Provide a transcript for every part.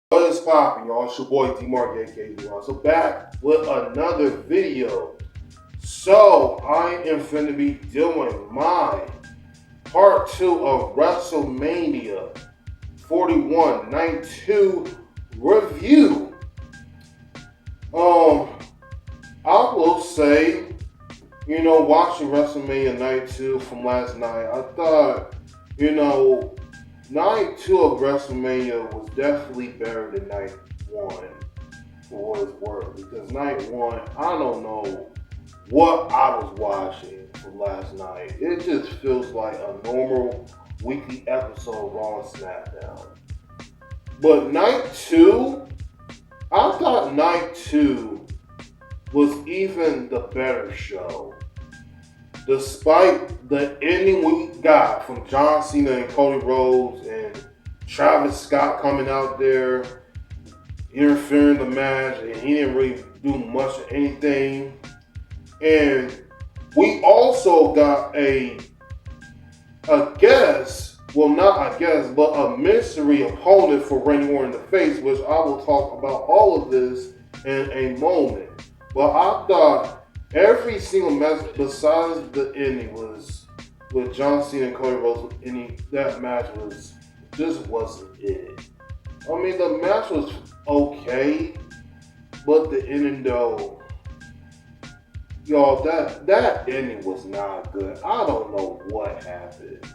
What is poppin', y'all? It's your boy D-Mark, aka D-Mark. So back with another video. So I am finna be doing my part 2 of WrestleMania 41 Night 2 review. I will say, watching WrestleMania Night 2 from last night, I thought, Night 2 of WrestleMania was definitely better than Night 1 for what it's worth. Because Night 1, I don't know what I was watching from last night. It just feels like a normal weekly episode of Raw and SmackDown. But Night 2, I thought Night 2 was even the better show. Despite the ending we got from John Cena and Cody Rhodes and Travis Scott coming out there interfering in the match, and he didn't really do much of anything. And we also got a guess, well, not a guess, but a mystery opponent for Randy Orton to face, which I will talk about all of this in a moment. But I thought every single match besides the ending was with John Cena and Cody Rhodes. That match just wasn't it. I mean, the match was okay, but the ending though, y'all, that ending was not good. I don't know what happened.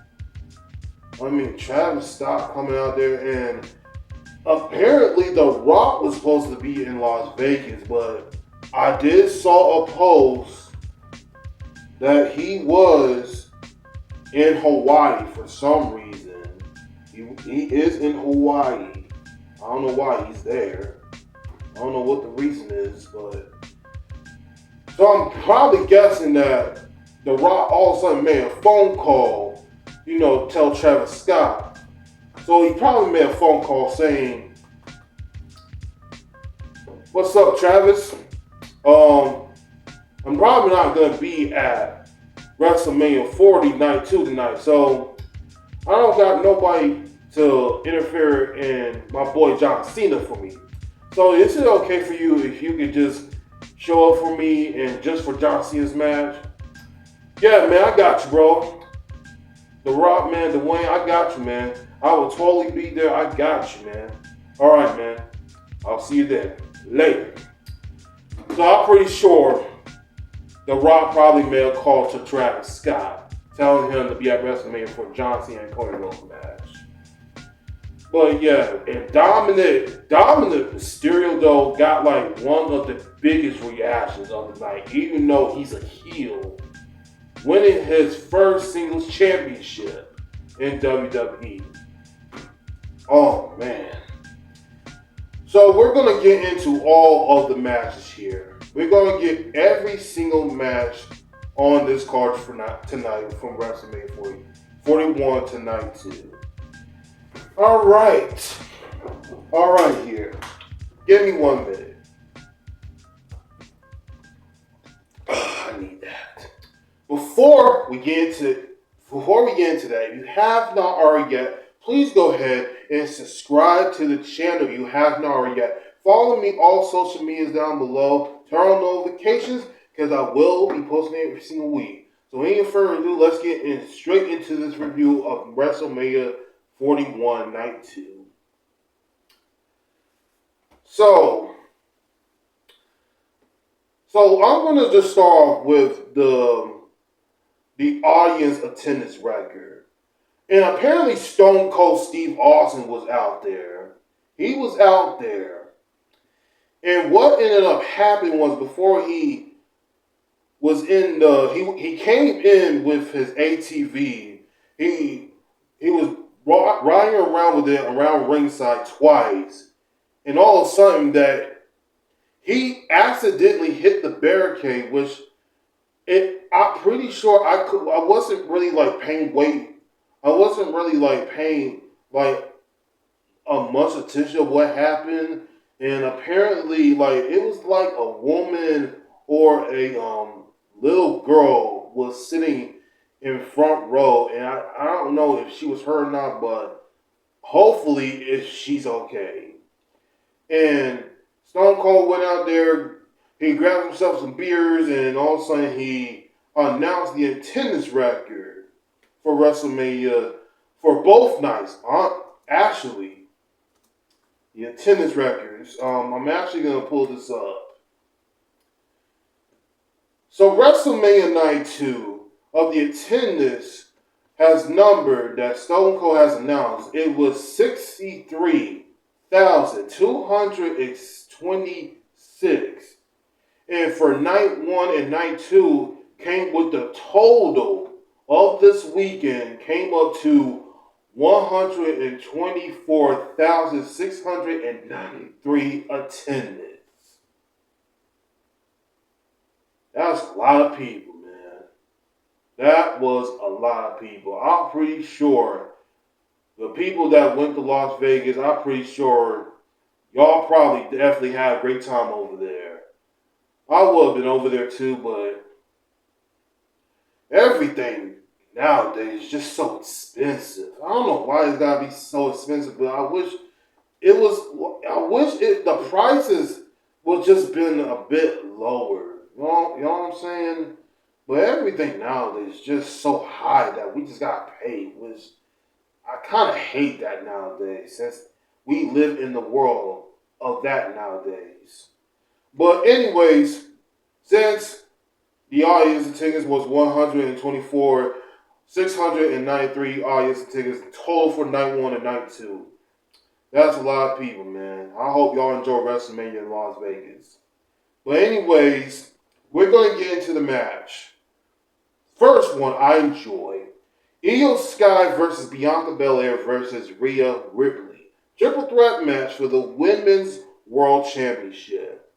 I mean, Travis Scott coming out there, and apparently The Rock was supposed to be in Las Vegas, but I did saw a post that he was in Hawaii for some reason. He is in Hawaii. I don't know why he's there. I don't know what the reason is, but so I'm probably guessing that The Rock all of a sudden made a phone call, tell Travis Scott. So he probably made a phone call saying, "What's up, Travis? I'm probably not going to be at WrestleMania 40 Night 2 tonight, so I don't got nobody to interfere in my boy John Cena for me. So is it okay for you if you could just show up for me and just for John Cena's match?" "Yeah, man, I got you, bro. The Rock, man, Dwayne, I got you, man. I will totally be there. I got you, man. All right, man. I'll see you there. Later." So I'm pretty sure The Rock probably made a call to Travis Scott, telling him to be at WrestleMania for John Cena and Cody Rhodes match. But yeah, and Dominant Mysterio though got like one of the biggest reactions of the night, even though he's a heel, winning his first singles championship in WWE. Oh man. So we're going to get into all of the matches here. We're going to get every single match on this card for tonight from WrestleMania 41 to Night 2. All right here. Give me 1 minute. I need that. Before we get into that, if you have not already yet, please go ahead and subscribe to the channel if you have not already yet. Follow me all social medias down below. Turn on notifications because I will be posting every single week. So any further ado, let's get straight into this review of WrestleMania 41 Night 2. So I'm going to just start off with the audience attendance record. And apparently Stone Cold Steve Austin was out there. He was out there. And what ended up happening was before he was in he came in with his ATV. He was riding around with it around ringside twice. And all of a sudden that he accidentally hit the barricade, which I'm pretty sure I wasn't really like paying weight. I wasn't really like paying like much attention to what happened, and apparently like it was like a woman or a little girl was sitting in front row, and I don't know if she was her or not, but hopefully if she's okay. And Stone Cold went out there, he grabbed himself some beers, and all of a sudden he announced the attendance record for WrestleMania for both nights. Actually, the attendance records. I'm actually going to pull this up. So WrestleMania Night 2 of the attendance has numbered that Stone Cold has announced. It was 63,226. And for night 1 and night 2 came with the total of this weekend came up to 124,693 attendance. That's a lot of people, man. That was a lot of people. I'm pretty sure the people that went to Las Vegas, I'm pretty sure y'all probably definitely had a great time over there. I would have been over there too, but everything nowadays is just so expensive. I don't know why it's gotta be so expensive, but I wish the prices would just been a bit lower. You know what I'm saying? But everything nowadays is just so high that we just gotta pay, which I kind of hate that nowadays, since we live in the world of that nowadays. But anyways, since the audience tickets was 693 audience tickets total for night 1 and night 2. That's a lot of people, man. I hope y'all enjoy WrestleMania in Las Vegas. But anyways, we're going to get into the match. First one I enjoy. Io Sky versus Bianca Belair versus Rhea Ripley. Triple threat match for the Women's World Championship.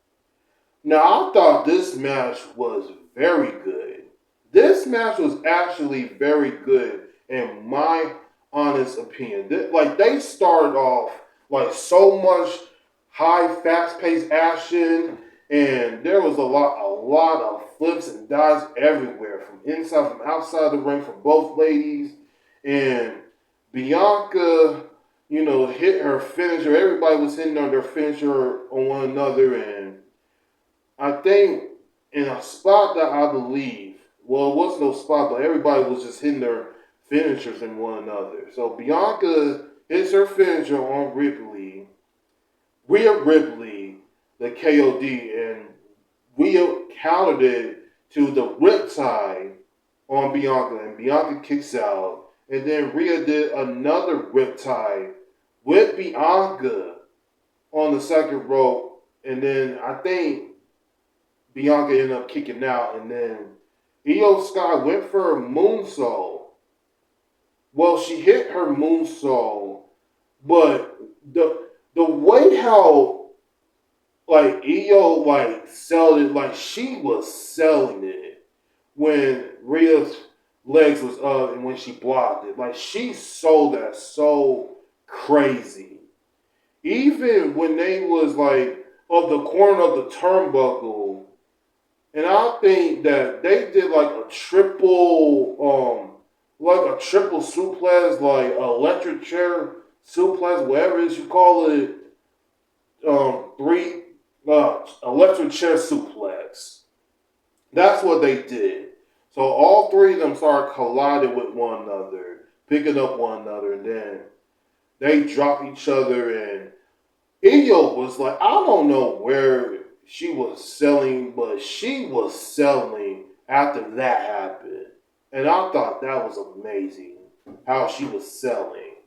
Now, I thought this match was very good. This match was actually very good in my honest opinion. They started off like so much high, fast-paced action, and there was a lot of flips and dives everywhere, from inside, from outside the ring, from both ladies. And Bianca, hit her finisher. Everybody was hitting on their finisher on one another, and I think in a spot that I believe, well, it wasn't no spot, but everybody was just hitting their finishers in one another. So Bianca hits her finisher on Ripley. Rhea Ripley, the KOD, and Rhea countered it to the riptide on Bianca, and Bianca kicks out. And then Rhea did another riptide with Bianca on the second rope, and then I think Bianca ended up kicking out, and then Io Sky went for a moonsault. Well, she hit her moonsault, but the way how Io sold it, she was selling it when Rhea's legs was up and when she blocked it. She sold that so crazy. Even when they was of the corner of the turnbuckle, and I think that they did a triple suplex, electric chair suplex, whatever it is you call it, electric chair suplex. That's what they did. So all three of them started colliding with one another, picking up one another, and then they dropped each other, and Io was I don't know where she was selling, but she was selling after that happened. And I thought that was amazing, how she was selling.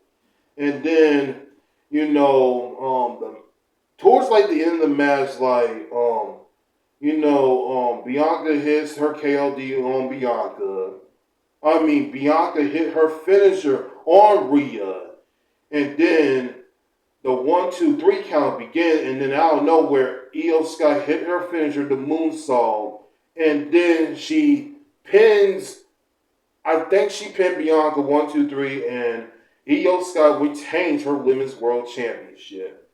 And then, towards the end of the match, Bianca hits her KOD on Bianca. Bianca hit her finisher on Rhea. And then the 1, 2, 3 count began, and then out of nowhere, Io Sky hit her finisher, the moonsault, and then she pinned Bianca 1, 2, 3, and Io Sky retains her Women's World Championship.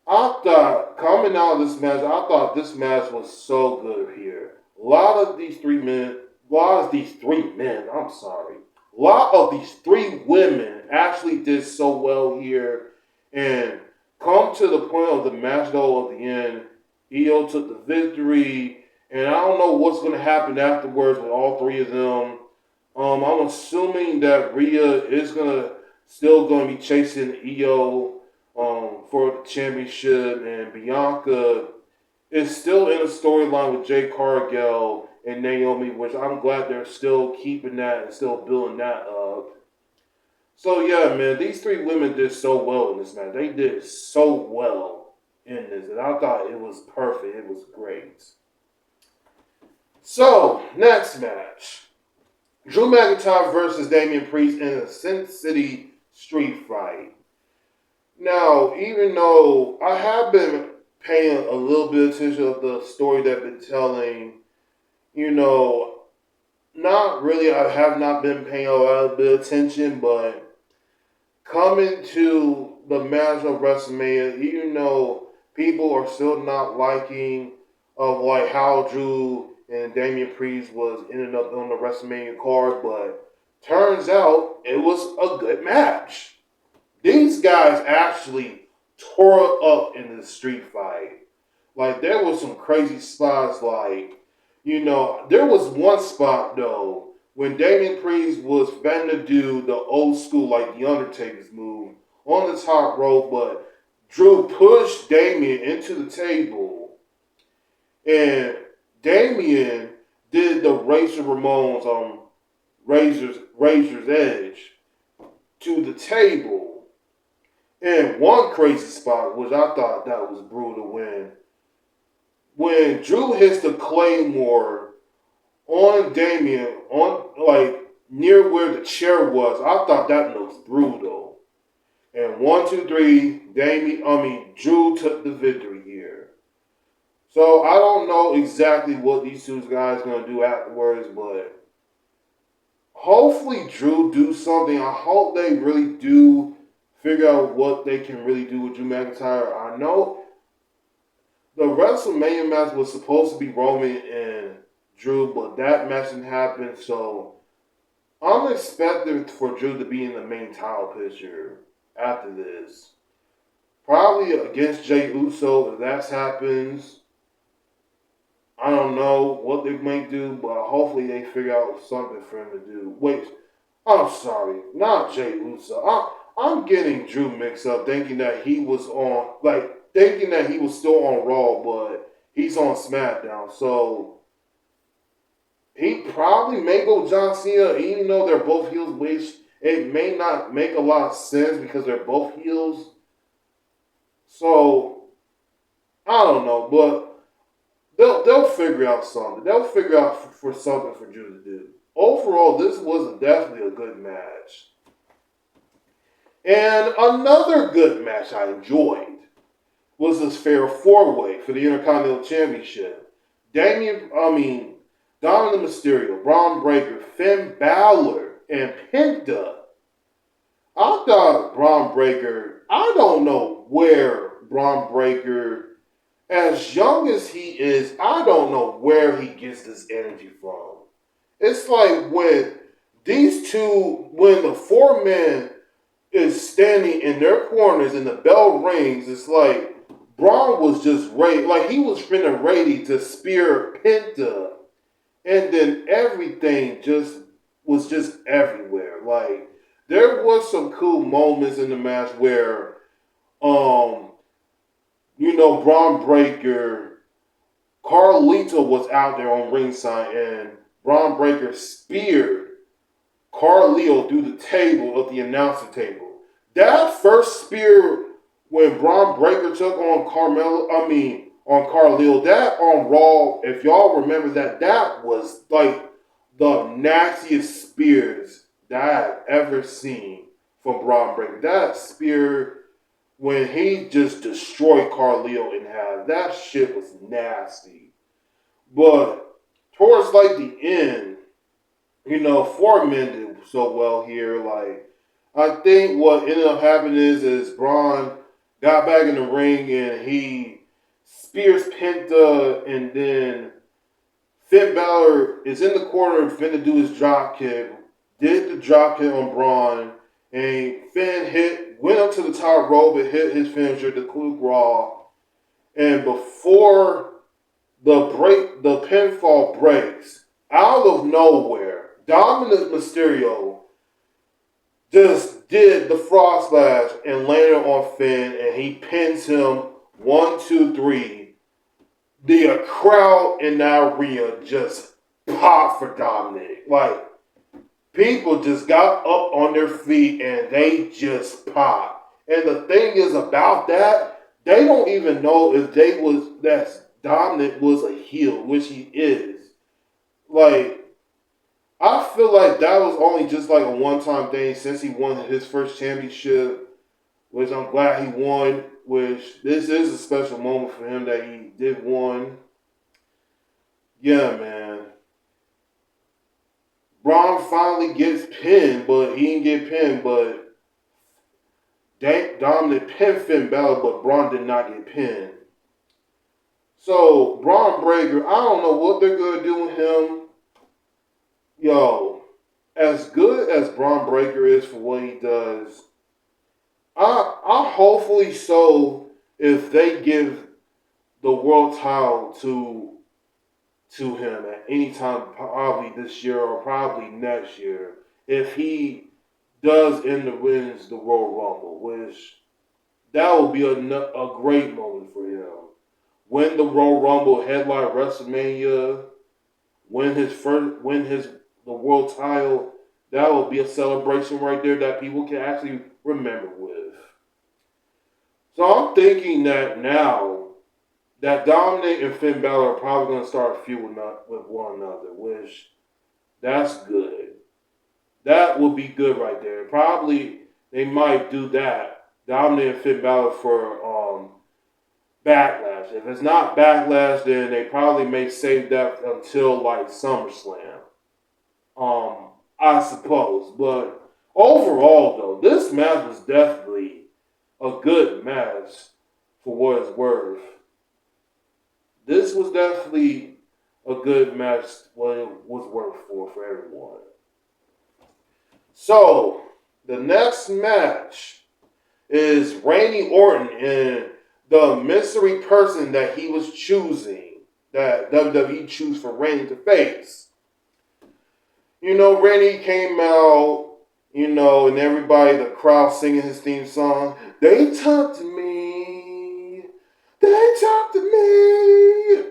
I thought, coming out of this match, this match was so good here. A lot of these three women actually did so well here. And come come to the point of the match, though, at the end, EO took the victory, and I don't know what's going to happen afterwards with all three of them. I'm assuming that Rhea is still going to be chasing EO for the championship, and Bianca is still in a storyline with Jade Cargill and Naomi, which I'm glad they're still keeping that and still building that up. So yeah, man, these three women did so well in this match. They did so well in this, and I thought it was perfect. It was great. So, next match. Drew McIntyre versus Damien Priest in a Sin City street fight. Now, even though I have been paying a little bit of attention to the story that I've been telling, not really, I have not been paying a lot of bit of attention, but coming to the match of WrestleMania, even though people are still not liking of like how Drew and Damien Priest was ended up on the WrestleMania card, but turns out it was a good match. These guys actually tore up in the street fight. Like, there was some crazy spots, like, there was one spot, though, when Damien Priest was finna to do the old school, like, The Undertaker's move on the top rope, but Drew pushed Damien into the table, and Damien did the Razor Ramon's Razor's Edge to the table. And one crazy spot, which I thought that was brutal, when Drew hits the Claymore on Damien, near where the chair was, I thought that looks brutal. And 1, 2, 3, Drew took the victory here. So I don't know exactly what these two guys are going to do afterwards, but hopefully Drew do something. I hope they really do figure out what they can really do with Drew McIntyre. I know the WrestleMania match was supposed to be Roman and Drew, but that match didn't happen, so I'm expecting for Drew to be in the main title picture after this. Probably against Jey Uso if that happens. I don't know what they might do, but hopefully they figure out something for him to do. Wait, I'm sorry, not Jey Uso. I'm getting Drew mixed up, thinking that he was still on Raw, but he's on SmackDown. So he probably may go John Cena, even though they're both heels, which it may not make a lot of sense because they're both heels. So I don't know, but they'll figure out something. They'll figure out for something for Drew to do. Overall, this was definitely a good match. And another good match I enjoyed was this fair four-way for the Intercontinental Championship. Dominic Mysterio, Bron Breakker, Finn Balor, and Penta. I thought Bron Breakker, I don't know where Bron Breakker, as young as he is, I don't know where he gets this energy from. It's like when the four men is standing in their corners and the bell rings, it's like Braun was just ready, like he was finna ready to spear Penta, and then everything was just everywhere. Like, there was some cool moments in the match where, Bron Breakker, Carlito was out there on ringside, and Bron Breakker speared Carlito through the table of the announcer table. That first spear when Bron Breakker took on Carlito, that on Raw, if y'all remember that was like the nastiest spears that I've ever seen from Bron Breakker. That spear, when he just destroyed Carlito in half, that shit was nasty. But towards like the end, four men did so well here. Like, I think what ended up happening is Braun got back in the ring and he spears Penta, and then Finn Balor is in the corner and finna do his drop kick. Did the drop kick on Braun, and Finn hit went up to the top rope and hit his finisher, the coup de grace. And before the pinfall breaks, out of nowhere, Dominic Mysterio just did the frog splash and landed on Finn, and he pins him 1, 2, 3. The crowd in that arena just popped for Dominic. Like, people just got up on their feet and they just popped. And the thing is about that, they don't even know if that Dominic was a heel, which he is. Like, I feel like that was only just like a one-time thing since he won his first championship, which I'm glad he won, which this is a special moment for him that he did won. Yeah, man. Bron finally gets pinned, but he didn't get pinned, but Dominic pinned Finn Balor, but Bron did not get pinned. So, Bron Breakker, I don't know what they're going to do with him. Yo, as good as Bron Breakker is for what he does, I hopefully so if they give the world title to him at any time, probably this year or probably next year, if he does end up winning the Royal Rumble, which that will be a great moment for him. Win the Royal Rumble, headline WrestleMania, win the world title. That will be a celebration right there that people can actually remember with. So I'm thinking that now that Dominic and Finn Balor are probably going to start a feud with one another, which that's good. That would be good right there. Probably they might do that. Dominic and Finn Balor for Backlash. If it's not Backlash, then they probably may save that until like SummerSlam. I suppose. But overall, though, this match was definitely a good match for what it's worth. This was definitely a good match, what it was worth for everyone. So, the next match is Randy Orton and the mystery person that he was choosing, that WWE chose for Randy to face. You know, Randy came out, and everybody, the crowd singing his theme song. They talk to me. They talk to me.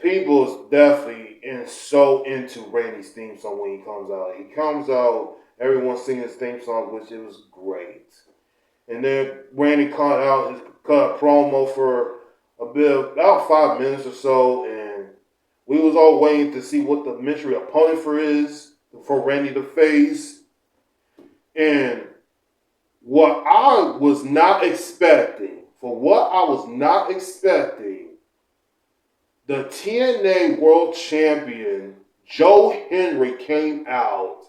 People's definitely so into Randy's theme song when he comes out. He comes out, everyone's singing his theme song, which it was great. And then Randy cut a promo for about 5 minutes or so, and we was all waiting to see what the mystery opponent for Randy to face. And what I was not expecting, the TNA World Champion, Joe Hendry, came out,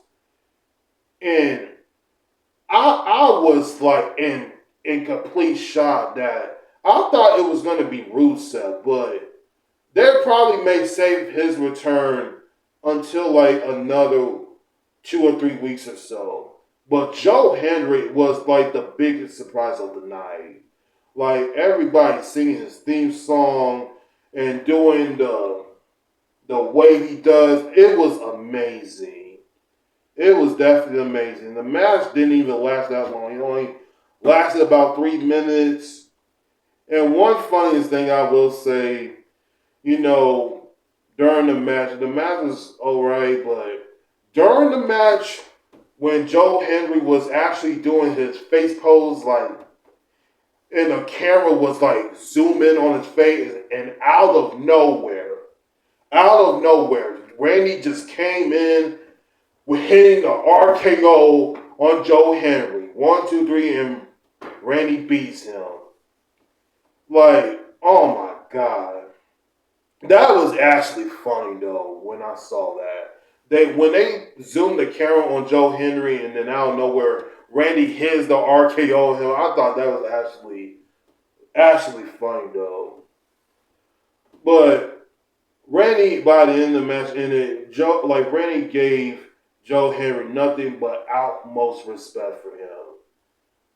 and I was like in complete shock that I thought it was going to be Rusev, but they probably may save his return until like another 2 or 3 weeks or so. But Joe Hendry was like the biggest surprise of the night. Like everybody singing his theme song and doing the way he does, it was amazing. It was definitely amazing. The match didn't even last that long. It only lasted about 3 minutes. And one funniest thing I will say, during the match was alright, but during the match, when Joe Hendry was actually doing his face pose, and the camera was zoom in on his face, and out of nowhere, Randy just came in with hitting the RKO on Joe Hendry. 1, 2, 3, and Randy beats him. Oh my God. That was actually funny though when I saw that. When they zoomed the camera on Joe Hendry and then out of nowhere Randy hits the RKO on him, I thought that was actually funny though. But Randy, by the end of the match, Randy gave Joe Hendry nothing but utmost respect for him.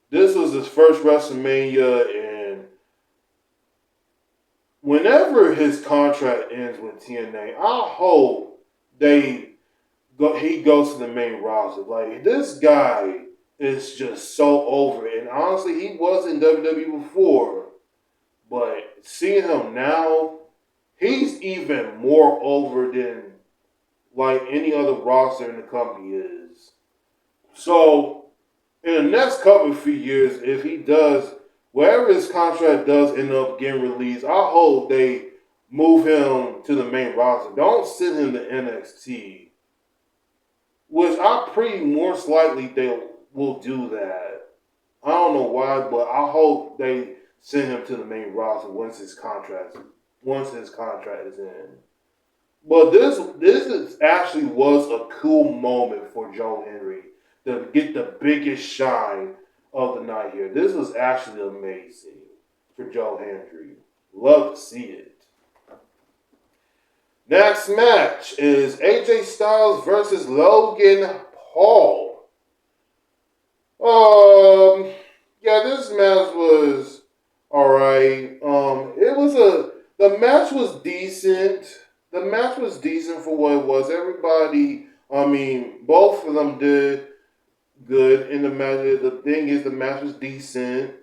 This was his first WrestleMania, and whenever his contract ends with TNA, I hope he goes to the main roster. Like, this guy is just so over it. And honestly, he was in WWE before, but seeing him now, he's even more over than like any other roster in the company is. So, in the next couple of few years, if he does, wherever his contract does end up getting released, I hope they move him to the main roster. Don't send him to NXT, which I pretty most likely they will do that. I don't know why, but I hope they send him to the main roster once his contract is in. But this actually was a cool moment for Joe Hendry to get the biggest shine of the night here. This was actually amazing for Joe Hendry. Love to see it. Next match is AJ Styles versus Logan Paul. Yeah, this match was alright. The match was decent. The match was decent for what it was. Everybody, both of them did good in the match. The thing is, the match was decent.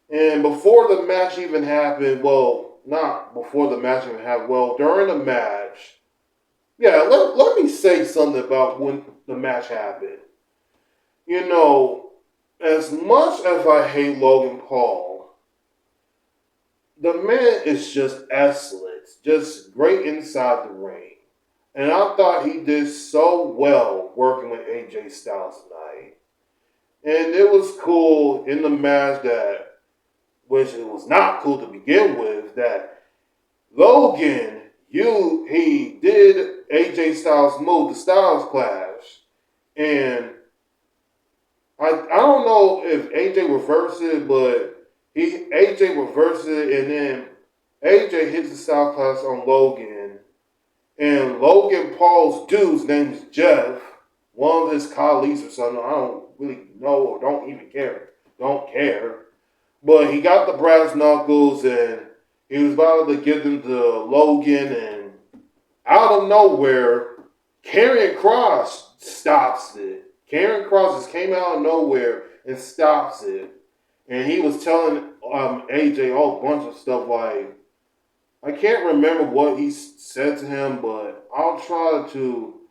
And before the match even happened, well, not before the match even happened, well, during the match, yeah, let me say something about when the match happened. You know, as much as I hate Logan Paul, the man is just excellent. Just great inside the ring. And I thought he did so well working with AJ Styles tonight. And it was cool in the match which it was not cool to begin with, that Logan, he did AJ Styles' move, the Styles Clash. And I don't know if AJ reversed it, but AJ reversed it, and then AJ hits the Styles Clash on Logan. And Logan Paul's dude's name is Jeff, one of his colleagues or something. I don't really know or don't even care. Don't care. But he got the brass knuckles, and he was about to give them to Logan, and out of nowhere, Karrion Kross stops it. Karrion Kross just came out of nowhere and stops it. And he was telling AJ a whole bunch of stuff like, I can't remember what he said to him, but I'll try to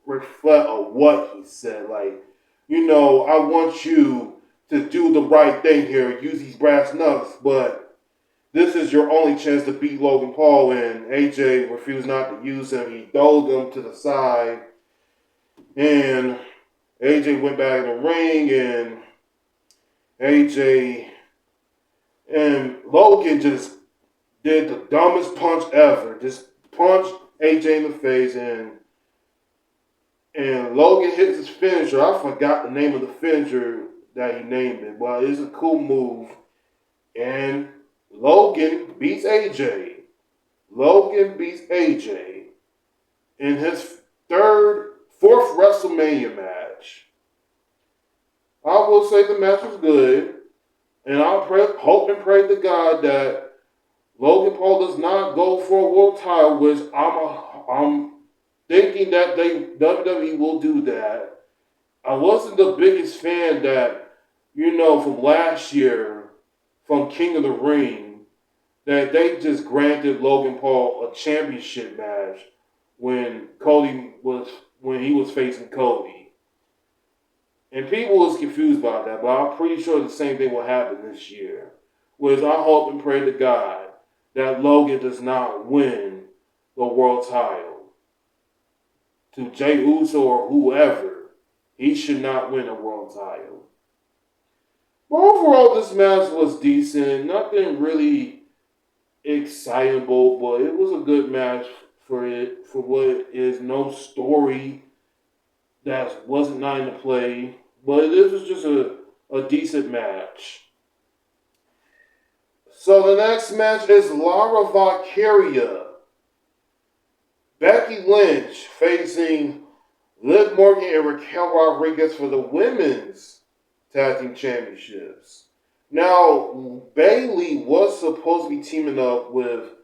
reflect on what he said. Like, I want you to do the right thing here, use these brass knucks, but this is your only chance to beat Logan Paul, and AJ refused not to use him. He threw him to the side, and AJ went back in the ring, and AJ and Logan just did the dumbest punch ever. Just punched AJ in the face, and Logan hits his finisher. I forgot the name of the finisher that he named it, but it's a cool move. And Logan beats AJ. Logan beats AJ in his fourth WrestleMania match. I will say the match was good, and I'll hope and pray to God that Logan Paul does not go for a world title, which I'm thinking that WWE will do that. I wasn't the biggest fan that, from last year, from King of the Ring, that they just granted Logan Paul a championship match when he was facing Cody. And people was confused about that, but I'm pretty sure the same thing will happen this year. Which I hope and pray to God that Logan does not win the world title. To Jey Uso or whoever, he should not win a world title. But overall, this match was decent. Nothing really excitable, but it was a good match for what it is. No story that wasn't not in the play, but this was just a decent match. So the next match is Lyra Valkyria, Becky Lynch facing Liv Morgan and Raquel Rodriguez for the women's tag team championships. Now, Bayley was supposed to be teaming up with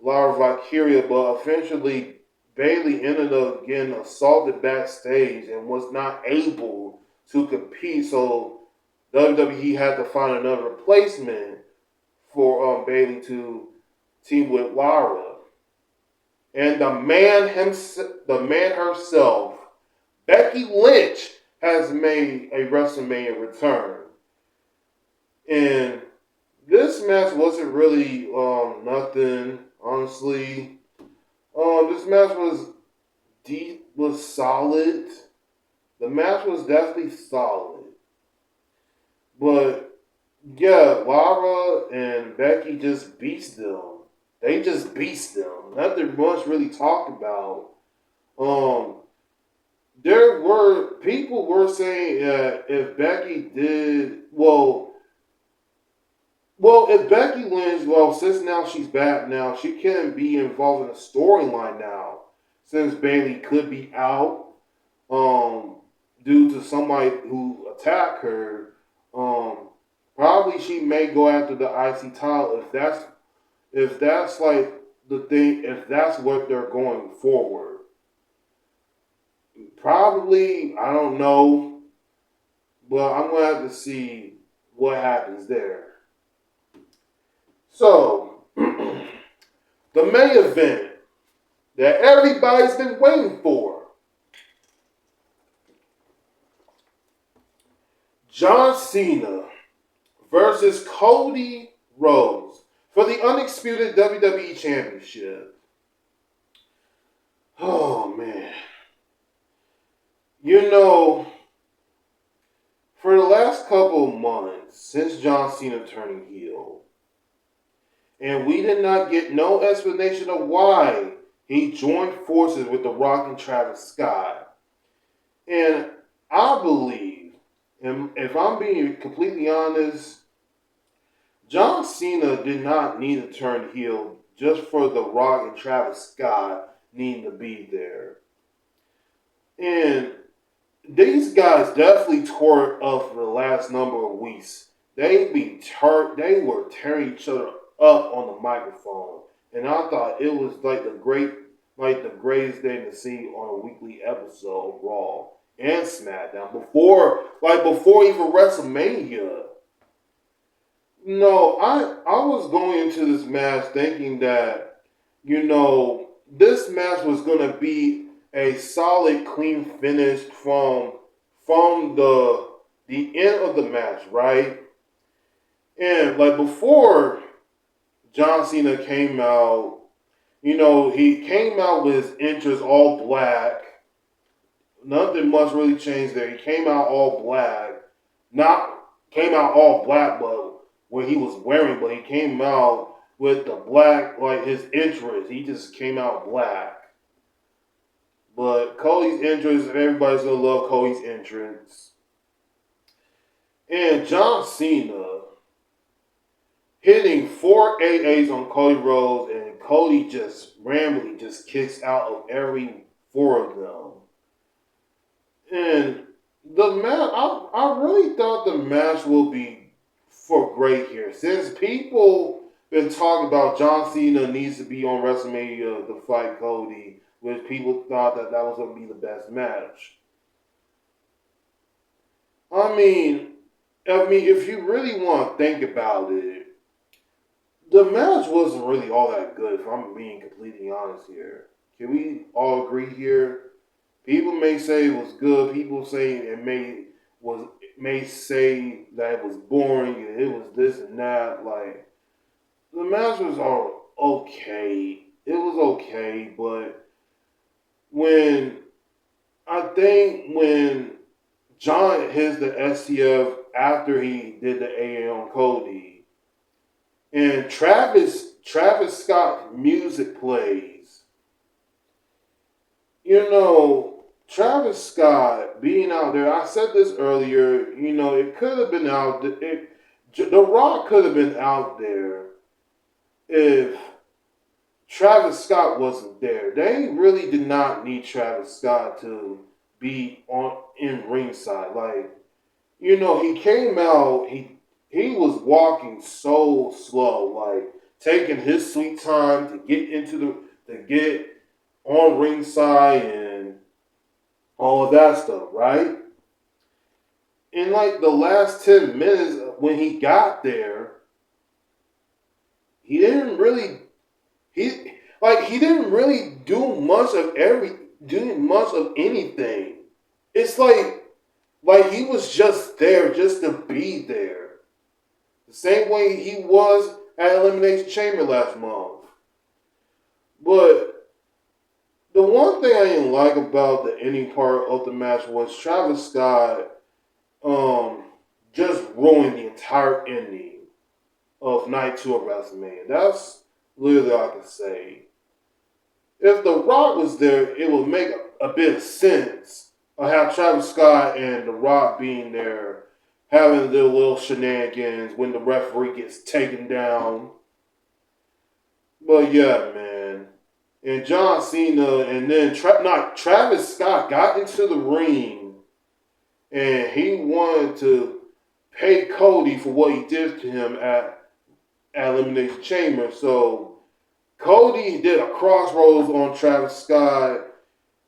Lyra Valkyria, but eventually Bayley ended up getting assaulted backstage and was not able to compete. So WWE had to find another replacement for Bayley to team with Lyra. And the man herself, Becky Lynch, has made a WrestleMania return. And this match wasn't really nothing, honestly. This match was solid. The match was definitely solid. But yeah, Lyra and Becky just beast them. They just beast them. Nothing much really talk about. There were people were saying if Becky did if Becky wins, since now she's back now, she can't be involved in a storyline now. Since Bayley could be out, due to somebody who attacked her, probably she may go after the IC title if that's like the thing, if that's what they're going forward. Probably, I don't know, but I'm gonna have to see what happens there. So, the main event that everybody's been waiting for. John Cena versus Cody Rhodes for the undisputed WWE Championship. Oh, man. You know, for the last couple of months, since John Cena turning heel, and we did not get no explanation of why he joined forces with The Rock and Travis Scott. And I believe, and if I'm being completely honest, John Cena did not need to turn heel just for The Rock and Travis Scott needing to be there. And these guys definitely tore it up for the last number of weeks. They were tearing each other up on the microphone, and I thought it was like the greatest thing to see on a weekly episode of Raw and SmackDown before even WrestleMania. No, I was going into this match thinking that this match was gonna be a solid, clean finish from the end of the match, right? And like before John Cena came out, he came out with his entrance all black. Nothing much really changed there. He came out all black. Not came out all black, but what he was wearing, but he came out with the black, like his entrance. He just came out black. But Cody's entrance, everybody's gonna love Cody's entrance. And John Cena hitting 4 AAs on Cody Rhodes, and Cody just randomly just kicks out of every 4 of them. And the match, I really thought the match will be for great here. Since people been talking about John Cena needs to be on WrestleMania to fight Cody, which people thought that was going to be the best match. I mean, if you really want to think about it, the match wasn't really all that good, if I'm being completely honest here. Can we all agree here? People may say it was good. People say it may say that it was boring and it was this and that. Like, the match was all okay. It was okay, but when John hits the STF after he did the AA on Cody, and Travis Scott music plays, Travis Scott being out there, I said this earlier, it could have been out, The Rock could have been out there if Travis Scott wasn't there. They really did not need Travis Scott to be on in ringside. Like, he came out, he was walking so slow, like taking his sweet time to get on ringside and all of that stuff, right? In like the last 10 minutes when he got there, he didn't really he didn't really do much of anything. It's like he was just there just to be there. The same way he was at Elimination Chamber last month. But the one thing I didn't like about the ending part of the match was Travis Scott just ruined the entire ending of Night 2 of WrestleMania. That's literally all I can say. If The Rock was there, it would make a bit of sense of how Travis Scott and The Rock being there, having their little shenanigans when the referee gets taken down. But yeah, man. And John Cena, and then Travis Scott got into the ring, and he wanted to pay Cody for what he did to him at Elimination Chamber. So Cody did a crossroads on Travis Scott,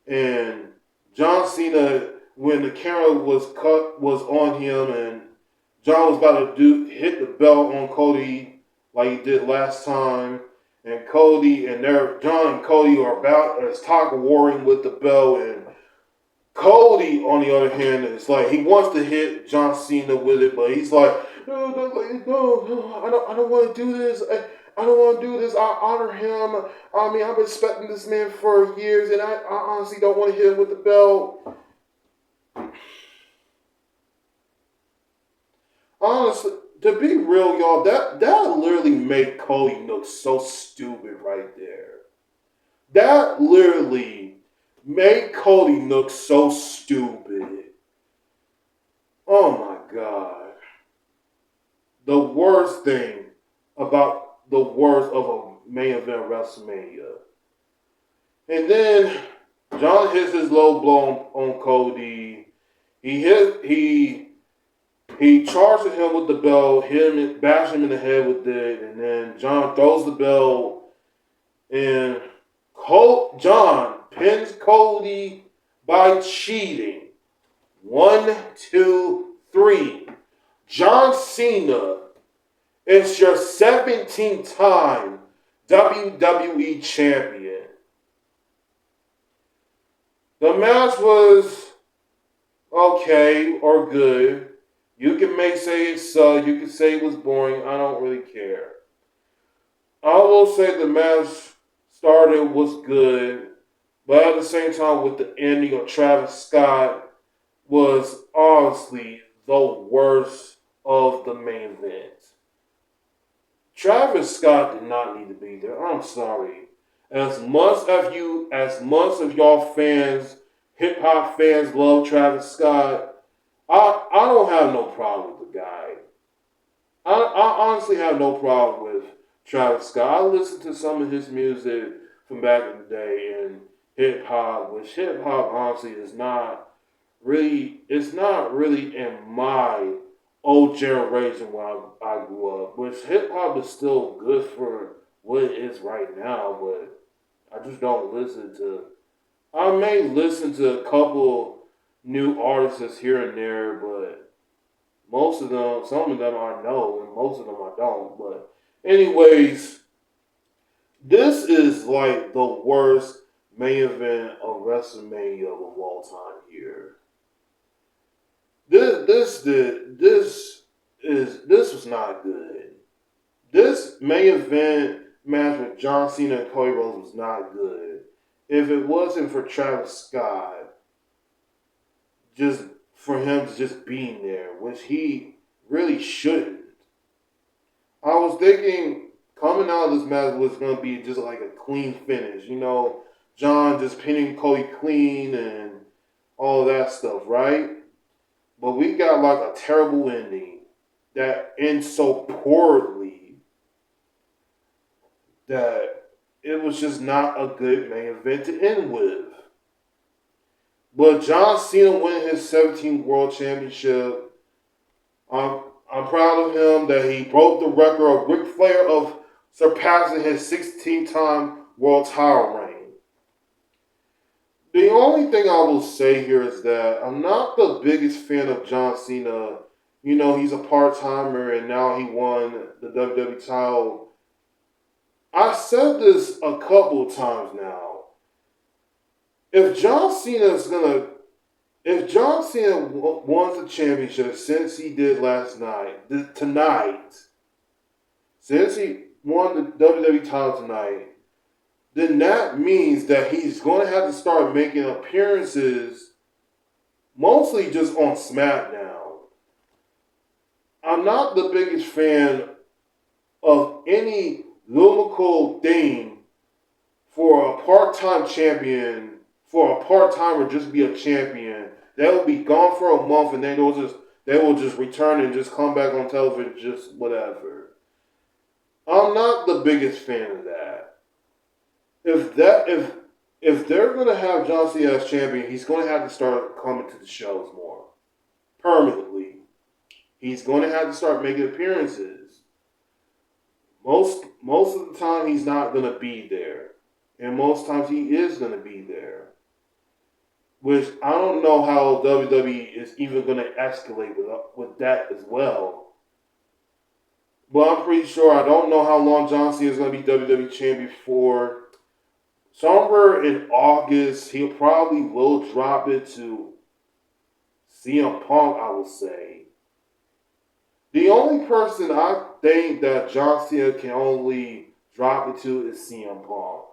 and John Cena, when the camera was on him, and John was about to hit the belt on Cody like he did last time, and John and Cody is talking warring with the belt, and Cody, on the other hand, is like he wants to hit John Cena with it, but he's like, no, I don't want to do this. I don't want to do this. I honor him. I mean, I've been respecting this man for years, and I honestly don't want to hit him with the belt. Honestly, to be real, y'all, that literally made Cody look so stupid right there. That literally made Cody look so stupid. Oh my God. The worst thing about the worst of a main event WrestleMania. And then John hits his low blow on Cody. He charges him with the belt, bash him in the head with it, and then John throws the belt, and John pins Cody by cheating. 1, 2, 3. John Cena is your 17th time WWE champion. The match was okay or good. You can say it sucked. You can say it was boring. I don't really care. I will say the match was good, but at the same time, with the ending of Travis Scott, was honestly the worst of the main event. Travis Scott did not need to be there. I'm sorry. As much of y'all fans, hip hop fans, love Travis Scott, I don't have no problem with the guy. I honestly have no problem with Travis Scott. I listened to some of his music from back in the day, and hip hop, which hip hop honestly it's not really in my old generation when I grew up. Which hip hop is still good for what it is right now, but I just don't listen to. I may listen to a couple new artists here and there, but some of them I know, and most of them I don't. But anyways, this is like the worst main event of WrestleMania of all time here. This was not good. This main event match with John Cena and Cody Rhodes was not good. If it wasn't for Travis Scott, just for him to just being there, which he really shouldn't. I was thinking coming out of this match was going to be just like a clean finish. John just pinning Cody clean and all that stuff, right? But we got like a terrible ending that ends so poorly that it was just not a good main event to end with. But John Cena winning his 17th World Championship, I'm proud of him that he broke the record of Ric Flair of surpassing his 16-time world title reign. The only thing I will say here is that I'm not the biggest fan of John Cena. You know, he's a part-timer and now he won the WWE title. I said this a couple of times now. If John Cena wants the championship since he did tonight, since he won the WWE title tonight, then that means that he's going to have to start making appearances mostly just on SmackDown. I'm not the biggest fan of any lumical thing for a part-time champion, for a part-timer just be a champion. They will be gone for a month and then they will just return and just come back on television, just whatever. I'm not the biggest fan of that. If they're gonna have John Cena as champion, he's gonna have to start coming to the shows more permanently. He's gonna have to start making appearances. Most of the time, he's not gonna be there, and most times he is gonna be there. Which I don't know how WWE is even gonna escalate with that as well. But I'm pretty sure, I don't know how long John Cena is gonna be WWE champion for. Somewhere in August, he'll probably will drop it to CM Punk, I would say. The only person I think that John Cena can only drop it to is CM Punk.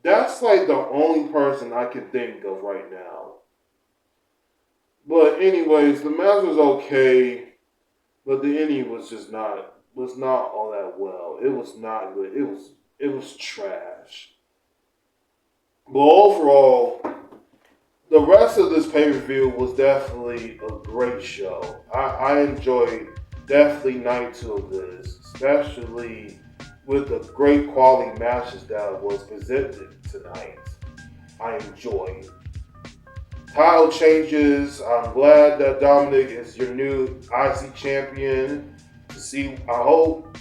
That's like the only person I can think of right now. But anyways, the match was okay, but the ending was not all that well. It was not good. It was trash. But overall, the rest of this pay-per-view was definitely a great show. I enjoyed definitely night 2 of this, especially with the great quality matches that was presented tonight. I enjoyed. Title changes. I'm glad that Dominic is your new IC champion. I hope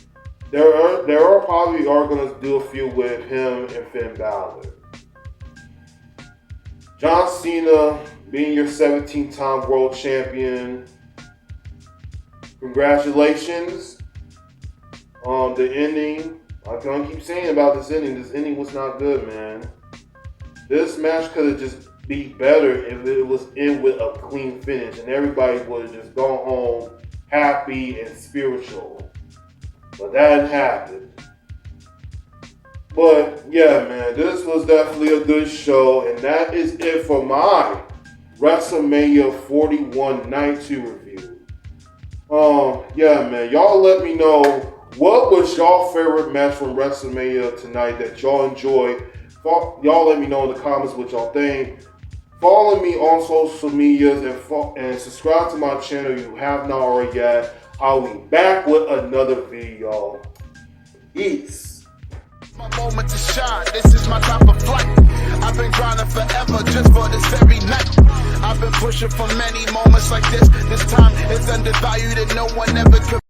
there are probably going to do a few with him and Finn Balor. John Cena being your 17th-time world champion. Congratulations on the ending. I'm going to keep saying about this ending. This ending was not good, man. This match could have just been better if it was in with a clean finish and everybody would have just gone home happy and spiritual. But that didn't happen. But yeah, man, this was definitely a good show. And that is it for my WrestleMania 41 Night 2 review. Yeah, man, y'all let me know what was y'all favorite match from WrestleMania tonight that y'all enjoyed. Y'all let me know in the comments what y'all think. Follow me on social medias and subscribe to my channel if you have not already yet. I'll be back with another video. Peace. My moment to shine, this is my time of flight. I've been grinding forever just for this very night. I've been pushing for many moments like this. This time is undervalued and no one ever could.